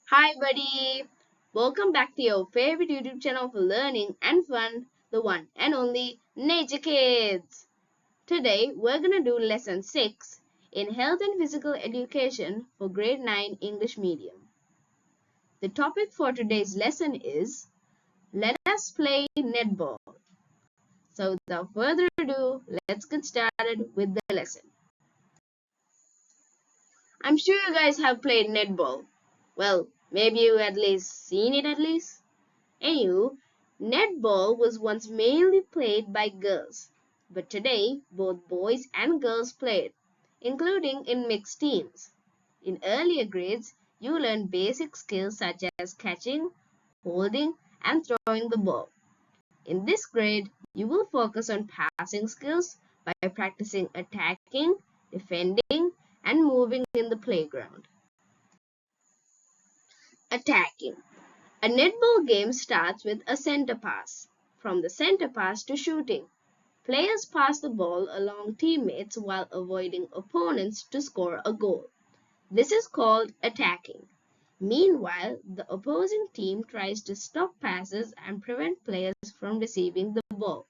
Hi, buddy! Welcome back to your favorite YouTube channel for learning and fun, the one and only Nature Kids. Today, we're gonna do lesson 6 in Health and Physical Education for grade 9 English medium. The topic for today's lesson is Let us play netball. So, without further ado, let's get started with the lesson. I'm sure you guys have played netball. Well, maybe you at least seen it at least. Anywho, netball was once mainly played by girls, but today both boys and girls play it, including in mixed teams. In earlier grades, you learn basic skills such as catching, holding, and throwing the ball. In this grade, you will focus on passing skills by practicing attacking, defending, and moving in the playground. Attacking. A netball game starts with a center pass. From the center pass to shooting, players pass the ball along teammates while avoiding opponents to score a goal. This is called attacking. Meanwhile, the opposing team tries to stop passes and prevent players from receiving the ball.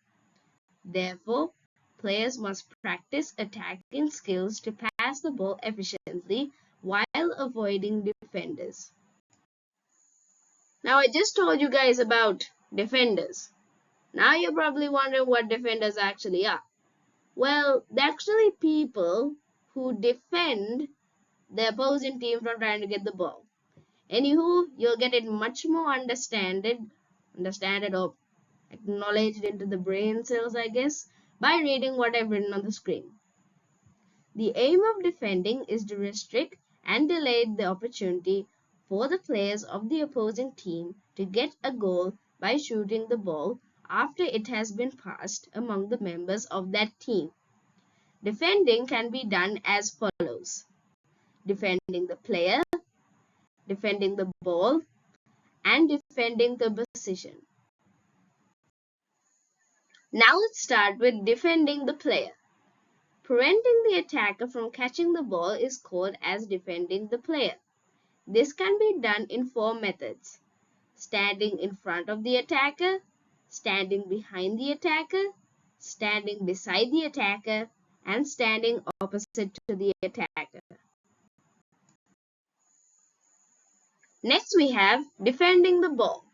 Therefore, players must practice attacking skills to pass the ball efficiently while avoiding defenders. Now, I just told you guys about defenders. Now you're probably wondering what defenders actually are. Well, they're actually people who defend the opposing team from trying to get the ball. Anywho, you'll get it much more understood or acknowledged into the brain cells, I guess, by reading what I've written on the screen. The aim of defending is to restrict and delay the opportunity for the players of the opposing team to get a goal by shooting the ball after it has been passed among the members of that team. Defending can be done as follows: defending the player, defending the ball, and defending the position. Now let's start with defending the player. Preventing the attacker from catching the ball is called as defending the player. This can be done in 4 methods: standing in front of the attacker, standing behind the attacker, standing beside the attacker, and standing opposite to the attacker. Next we have defending the ball.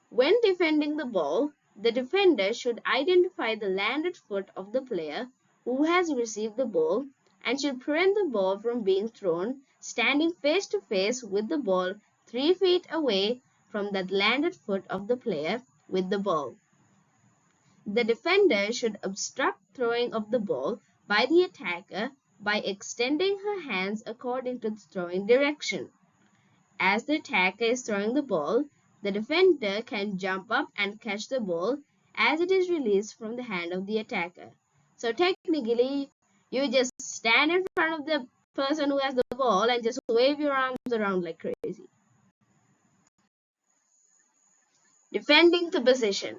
When defending the ball, the defender should identify the landed foot of the player who has received the ball and should prevent the ball from being thrown standing face to face with the ball 3 feet away from the landed foot of the player with the ball. The defender should obstruct throwing of the ball by the attacker by extending her hands according to the throwing direction. As the attacker is throwing the ball, the defender can jump up and catch the ball as it is released from the hand of the attacker. So technically, you just stand in front of the person who has the ball and just wave your arms around like crazy. Defending the position.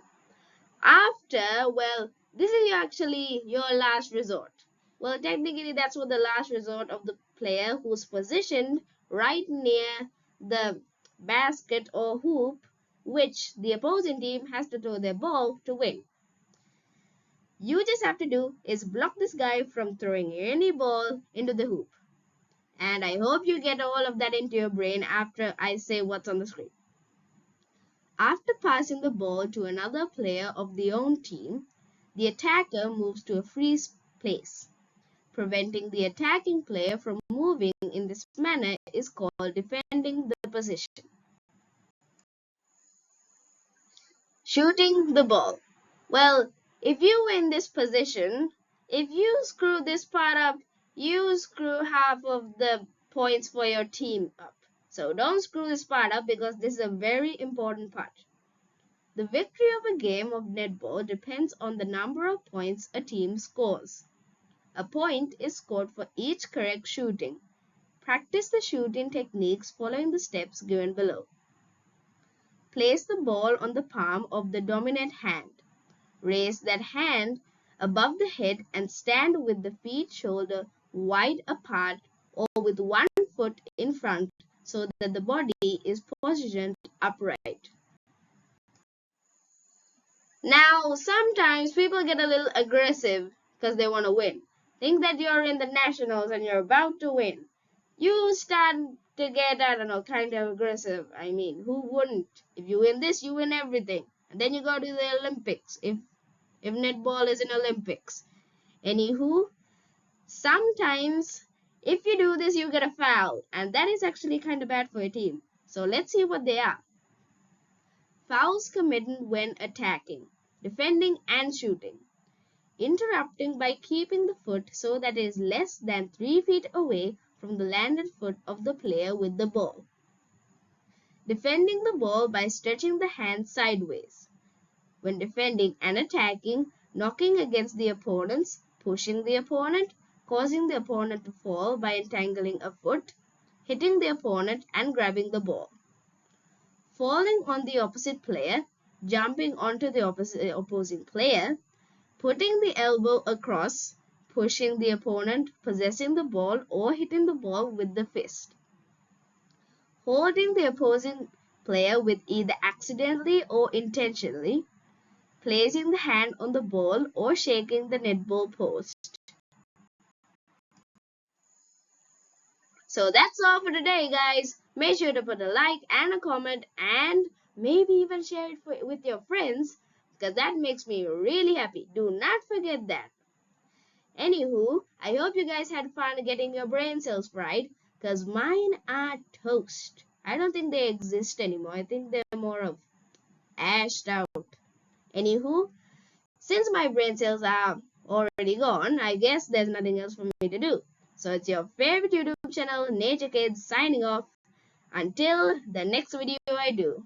This is actually your last resort. Well, technically, that's what the last resort of the player who's positioned right near the basket or hoop, which the opposing team has to throw their ball to win. You just have to do is block this guy from throwing any ball into the hoop. And I hope you get all of that into your brain after I say what's on the screen. After passing the ball to another player of the own team, the attacker moves to a free place. Preventing the attacking player from moving in this manner is called defending the position. Shooting the ball. Well, if you win this position, if you screw this part up, you screw half of the points for your team up. So don't screw this part up because this is a very important part. The victory of a game of netball depends on the number of points a team scores. A point is scored for each correct shooting. Practice the shooting techniques following the steps given below. Place the ball on the palm of the dominant hand. Raise that hand above the head and stand with the feet shoulder wide apart or with one foot in front so that the body is positioned upright. Now, sometimes people get a little aggressive because they want to win. Think that you're in the nationals and you're about to win. You start to get, I don't know, kind of aggressive. I mean, who wouldn't? If you win this, you win everything. And then you go to the Olympics, if netball is in Olympics. Anywho, sometimes if you do this, you get a foul. And that is actually kind of bad for your team. So let's see what they are. Fouls committed when attacking, defending and shooting. Interrupting by keeping the foot so that it is less than 3 feet away from the landed foot of the player with the ball. Defending the ball by stretching the hand sideways. When defending and attacking, knocking against the opponents, pushing the opponent, causing the opponent to fall by entangling a foot, hitting the opponent and grabbing the ball. Falling on the opposite player, jumping onto the opposing player, putting the elbow across, pushing the opponent, possessing the ball or hitting the ball with the fist. Holding the opposing player with either accidentally or intentionally, placing the hand on the ball or shaking the netball post. So that's all for today, guys. Make sure to put a like and a comment and maybe even share it with your friends because that makes me really happy. Do not forget that. Anywho, I hope you guys had fun getting your brain cells fried because mine are toast. I don't think they exist anymore. I think they're more of ashed out. Anywho, since my brain cells are already gone, I guess there's nothing else for me to do. So it's your favorite YouTube channel, Nature Kids, signing off until the next video I do.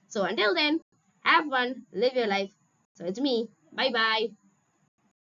So until then, have fun, live your life. So it's me. Bye bye.